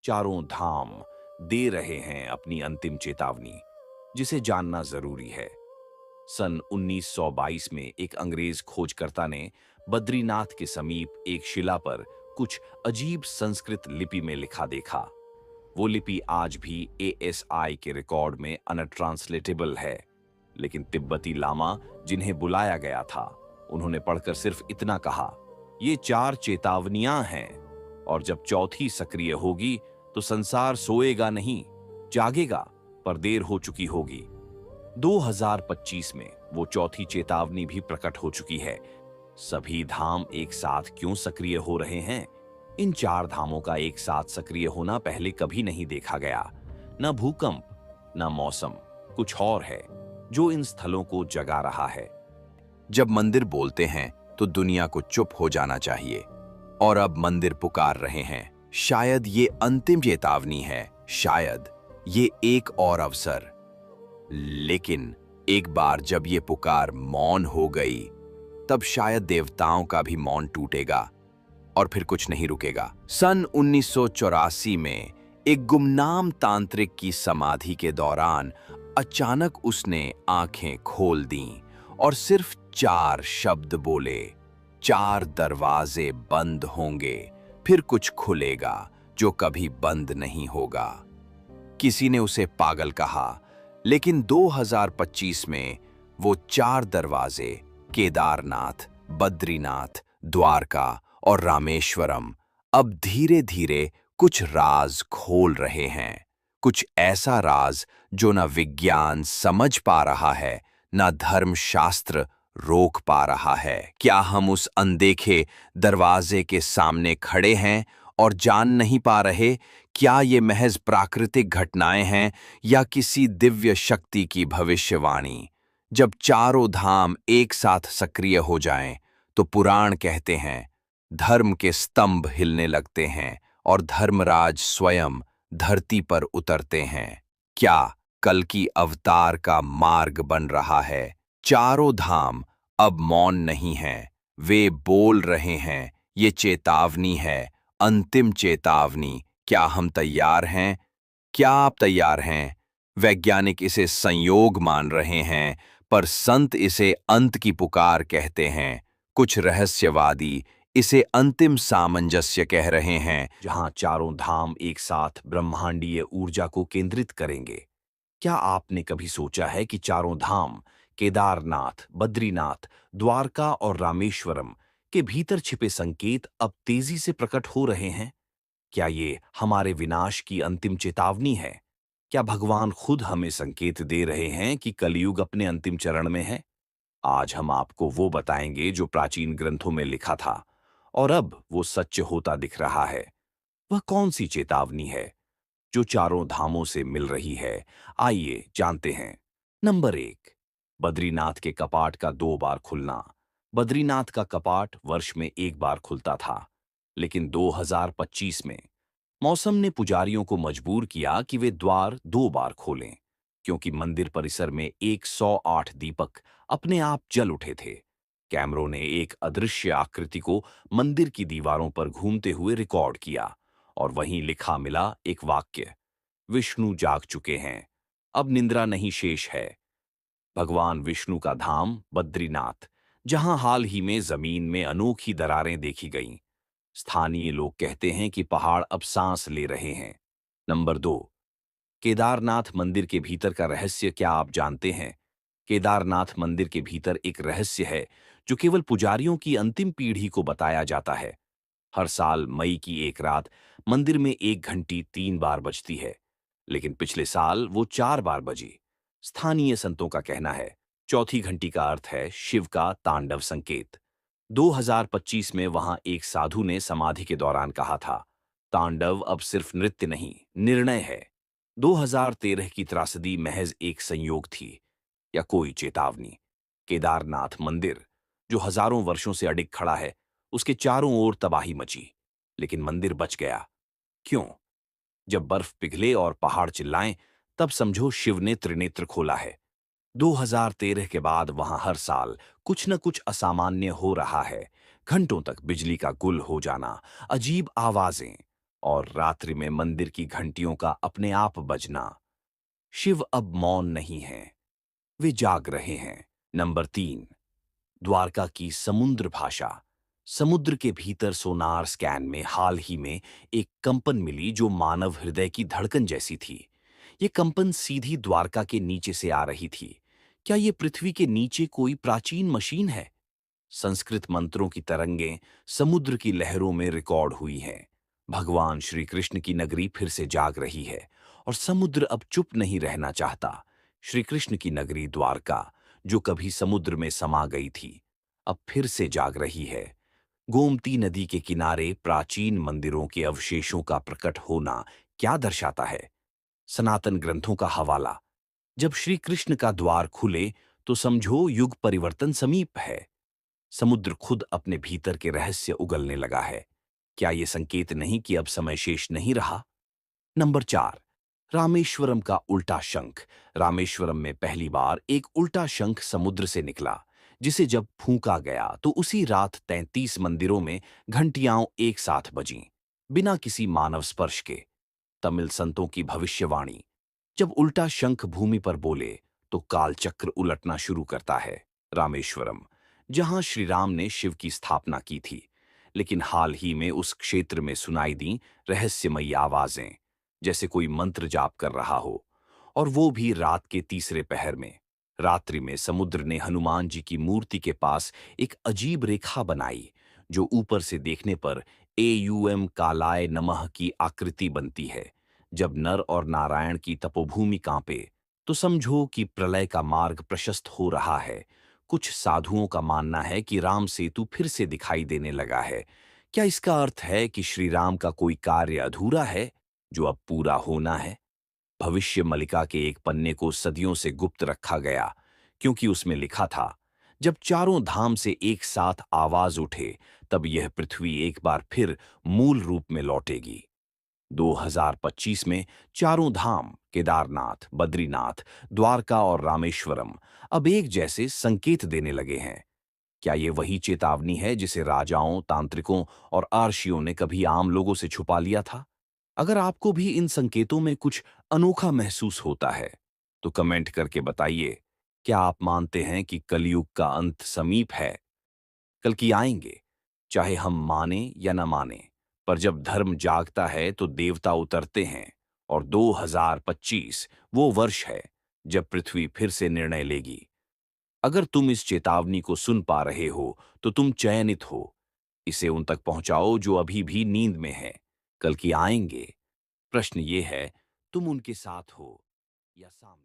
चारों धाम दे रहे हैं अपनी अंतिम चेतावनी, जिसे जानना जरूरी है। सन 1922 में एक अंग्रेज खोजकर्ता ने बद्रीनाथ के समीप एक शिला पर कुछ अजीब संस्कृत लिपि में लिखा देखा। वो लिपि आज भी एएसआई के रिकॉर्ड में अनट्रांसलेटेबल है, लेकिन तिब्बती लामा जिन्हें बुलाया गया था, उन्होंने पढ़कर सिर्फ इतना कहा, ये 4 चेतावनियां हैं, और जब चौथी सक्रिय होगी तो संसार सोएगा नहीं, जागेगा, पर देर हो चुकी होगी। 2025 में वो चौथी चेतावनी भी प्रकट हो चुकी है। सभी धाम एक साथ क्यों सक्रिय हो रहे हैं? इन 4 धामों का एक साथ सक्रिय होना पहले कभी नहीं देखा गया। न भूकंप, न मौसम, कुछ और है जो इन स्थलों को जगा रहा है। जब मंदिर बोलते हैं तो दुनिया को चुप हो जाना चाहिए, और अब मंदिर पुकार रहे हैं। शायद ये अंतिम चेतावनी है, शायद ये एक और अवसर। लेकिन एक बार जब ये पुकार मौन हो गई, तब शायद देवताओं का भी मौन टूटेगा, और फिर कुछ नहीं रुकेगा। सन 1984 में एक गुमनाम तांत्रिक की समाधि के दौरान अचानक उसने आंखें खोल दीं और सिर्फ 4 शब्द बोले, 4 दरवाजे बंद होंगे, फिर कुछ खुलेगा जो कभी बंद नहीं होगा। किसी ने उसे पागल कहा, लेकिन 2025 में वो 4 दरवाजे केदारनाथ, बद्रीनाथ, द्वारका और रामेश्वरम अब धीरे धीरे कुछ राज खोल रहे हैं। कुछ ऐसा राज जो न विज्ञान समझ पा रहा है, न धर्मशास्त्र रोक पा रहा है। क्या हम उस अनदेखे दरवाजे के सामने खड़े हैं और जान नहीं पा रहे? क्या ये महज प्राकृतिक घटनाएं हैं या किसी दिव्य शक्ति की भविष्यवाणी? जब चारों धाम एक साथ सक्रिय हो जाएं, तो पुराण कहते हैं, धर्म के स्तंभ हिलने लगते हैं और धर्मराज स्वयं धरती पर उतरते हैं। क्या कल की अवतार का मार्ग बन रहा है? चारों धाम अब मौन नहीं हैं, वे बोल रहे हैं। ये चेतावनी है, अंतिम चेतावनी। क्या हम तैयार हैं? क्या आप तैयार हैं? वैज्ञानिक इसे संयोग मान रहे हैं, पर संत इसे अंत की पुकार कहते हैं। कुछ रहस्यवादी इसे अंतिम सामंजस्य कह रहे हैं, जहां चारों धाम एक साथ ब्रह्मांडीय ऊर्जा को केंद्रित करेंगे। क्या आपने कभी सोचा है कि चारों धाम केदारनाथ, बद्रीनाथ, द्वारका और रामेश्वरम के भीतर छिपे संकेत अब तेजी से प्रकट हो रहे हैं? क्या ये हमारे विनाश की अंतिम चेतावनी है? क्या भगवान खुद हमें संकेत दे रहे हैं कि कलयुग अपने अंतिम चरण में है? आज हम आपको वो बताएंगे जो प्राचीन ग्रंथों में लिखा था और अब वो सच होता दिख रहा है। वह कौन सी चेतावनी है जो चारों धामों से मिल रही है? आइए जानते हैं। नंबर 1, बद्रीनाथ के कपाट का 2 बार खुलना। बद्रीनाथ का कपाट वर्ष में 1 बार खुलता था, लेकिन 2025 में मौसम ने पुजारियों को मजबूर किया कि वे द्वार 2 बार खोलें, क्योंकि मंदिर परिसर में 108 दीपक अपने आप जल उठे थे। कैमरों ने एक अदृश्य आकृति को मंदिर की दीवारों पर घूमते हुए रिकॉर्ड किया, और वहीं लिखा मिला एक वाक्य, विष्णु जाग चुके हैं, अब निंद्रा नहीं शेष है। भगवान विष्णु का धाम बद्रीनाथ, जहां हाल ही में जमीन में अनोखी दरारें देखी गईं। स्थानीय लोग कहते हैं कि पहाड़ अब सांस ले रहे हैं। नंबर 2, केदारनाथ मंदिर के भीतर का रहस्य क्या आप जानते हैं? केदारनाथ मंदिर के भीतर एक रहस्य है जो केवल पुजारियों की अंतिम पीढ़ी को बताया जाता है। हर साल मई की एक रात मंदिर में 1 घंटी 3 बार बजती है, लेकिन पिछले साल वो 4 बार बजी। स्थानीय संतों का कहना है, चौथी घंटी का अर्थ है शिव का तांडव संकेत। 2025 में वहां एक साधु ने समाधि के दौरान कहा था, तांडव अब सिर्फ नृत्य नहीं, निर्णय है। 2013 की त्रासदी महज एक संयोग थी या कोई चेतावनी? केदारनाथ मंदिर, जो हजारों वर्षों से अडिग खड़ा है, उसके चारों ओर तबाही मची, लेकिन मंदिर बच गया। क्यों? जब बर्फ पिघले और पहाड़ चिल्लाएं, तब समझो शिव ने त्रिनेत्र खोला है। 2013 के बाद वहां हर साल कुछ न कुछ असामान्य हो रहा है। घंटों तक बिजली का गुल हो जाना, अजीब आवाजें और रात्रि में मंदिर की घंटियों का अपने आप बजना। शिव अब मौन नहीं हैं, वे जाग रहे हैं। नंबर 3, द्वारका की समुद्र भाषा। समुद्र के भीतर सोनार स्कैन में हाल ही में एक कंपन मिली जो मानव हृदय की धड़कन जैसी थी। ये कंपन सीधी द्वारका के नीचे से आ रही थी। क्या ये पृथ्वी के नीचे कोई प्राचीन मशीन है? संस्कृत मंत्रों की तरंगें समुद्र की लहरों में रिकॉर्ड हुई हैं। भगवान श्री कृष्ण की नगरी फिर से जाग रही है और समुद्र अब चुप नहीं रहना चाहता। श्री कृष्ण की नगरी द्वारका, जो कभी समुद्र में समा गई थी, अब फिर से जाग रही है। गोमती नदी के किनारे प्राचीन मंदिरों के अवशेषों का प्रकट होना क्या दर्शाता है? सनातन ग्रंथों का हवाला। जब श्री कृष्ण का द्वार खुले तो समझो युग परिवर्तन समीप है। समुद्र खुद अपने भीतर के रहस्य उगलने लगा है। क्या ये संकेत नहीं कि अब समय शेष नहीं रहा? नंबर 4, रामेश्वरम का उल्टा शंख। रामेश्वरम में पहली बार एक उल्टा शंख समुद्र से निकला, जिसे जब फूंका गया तो उसी रात 33 मंदिरों में घंटियां एक साथ बजीं, बिना किसी मानव स्पर्श के। तमिल संतों की भविष्यवाणी। जब उल्टा शंख भूमि पर बोले तो कालचक्र उलटना शुरू करता है। रामेश्वरम, जहां श्री राम ने शिव की स्थापना की थी, लेकिन हाल ही में उस क्षेत्र में सुनाई दी रहस्यमयी आवाजें, जैसे कोई मंत्र जाप कर रहा हो, और वो भी रात के तीसरे पहर में। रात्रि में समुद्र ने हनुमान जी की मूर्ति के पास एक अजीब रेखा बनाई, जो ऊपर से देखने पर एयूएम कालाय नमः की आकृति बनती है। जब नर और नारायण की तपोभूमि कांपे, तो समझो कि प्रलय का मार्ग प्रशस्त हो रहा है। कुछ साधुओं का मानना है कि राम सेतु फिर से दिखाई देने लगा है। क्या इसका अर्थ है कि श्री राम का कोई कार्य अधूरा है, जो अब पूरा होना है? भविष्य मलिका के एक पन्ने को सदियों से गुप्त रखा गया, क्योंकि उसमें लिखा था, जब चारों धाम से एक साथ आवाज उठे, तब यह पृथ्वी एक बार फिर मूल रूप में लौटेगी। 2025 में चारों धाम केदारनाथ, बद्रीनाथ, द्वारका और रामेश्वरम अब एक जैसे संकेत देने लगे हैं। क्या ये वही चेतावनी है जिसे राजाओं, तांत्रिकों और आर्षियों ने कभी आम लोगों से छुपा लिया था? अगर आपको भी इन संकेतों में कुछ अनोखा महसूस होता है, तो कमेंट करके बताइए। क्या आप मानते हैं कि कलयुग का अंत समीप है? कल की आएंगे, चाहे हम माने या न माने, पर जब धर्म जागता है तो देवता उतरते हैं। और 2025 वो वर्ष है जब पृथ्वी फिर से निर्णय लेगी। अगर तुम इस चेतावनी को सुन पा रहे हो तो तुम चयनित हो। इसे उन तक पहुंचाओ जो अभी भी नींद में है। कल की आएंगे। प्रश्न ये है, तुम उनके साथ हो या सामने?